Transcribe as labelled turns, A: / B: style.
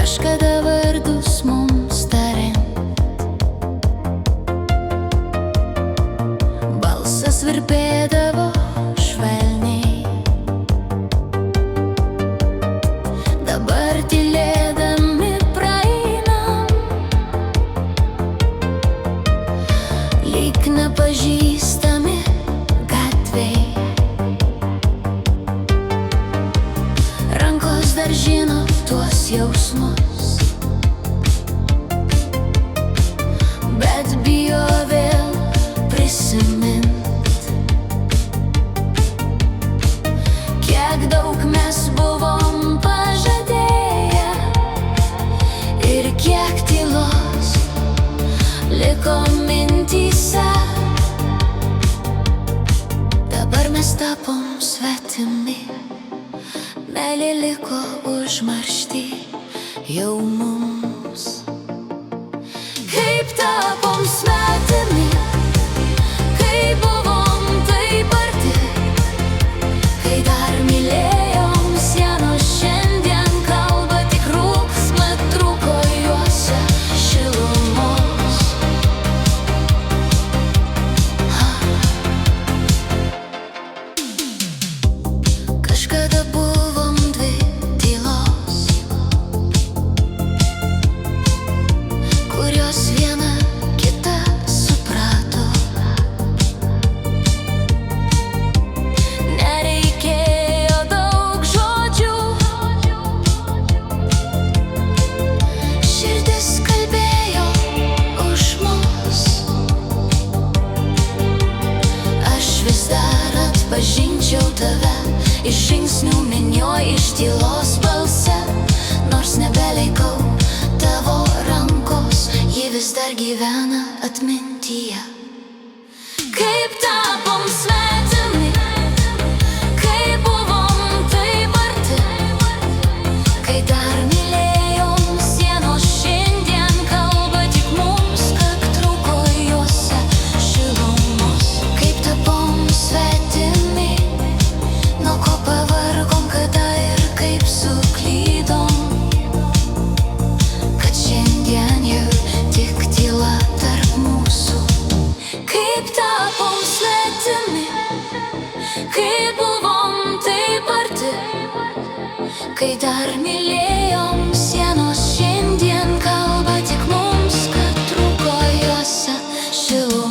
A: Kažkada vardus mums tarė, balsas virpėdavo švelniai. Dabar tylėdami praeinam, lyg nepažįstami gatvėj. Rankos dar žino tuos jausmus, bet bijo vėl prisimint, kiek daug mes buvom pažadėję ir kiek tylos liko mintyse. Dabar mes tapom svetimi, meilė liko užmaršty jau mums. Kaip tapom svetimi, kai buvom taip arti, kai dar mylėjom, sienos šiandien kalba, tik rūksme trūko juose šilumos. Kažkada buvom dvi tylos, kurios viena kitą suprato. Nereikėjo daug žodžių, širdis kalbėjo už mus. Aš vis dar atpažinčiau tave iš žingsnių minioj, iš tylos balse. Nors nebeleikau tavo rankos, ji vis dar gyvena atmintyje. Kaip tapom svetimi, kai buvom taip arti, kai dar mylėjom, sienos šiandien kalba, tik mums, kad trūko juose šilumos. Kaip tapom svetimi, nuo ko pavargom, kada ir kaip suklydom, kad šiandien jau tik tyla tarp mūsų. Kaip tapom svetimi, kai buvom taip arti, kai dar mylėjom, sienos šiandien kalba, tik mums, kad trūko juose šilumos.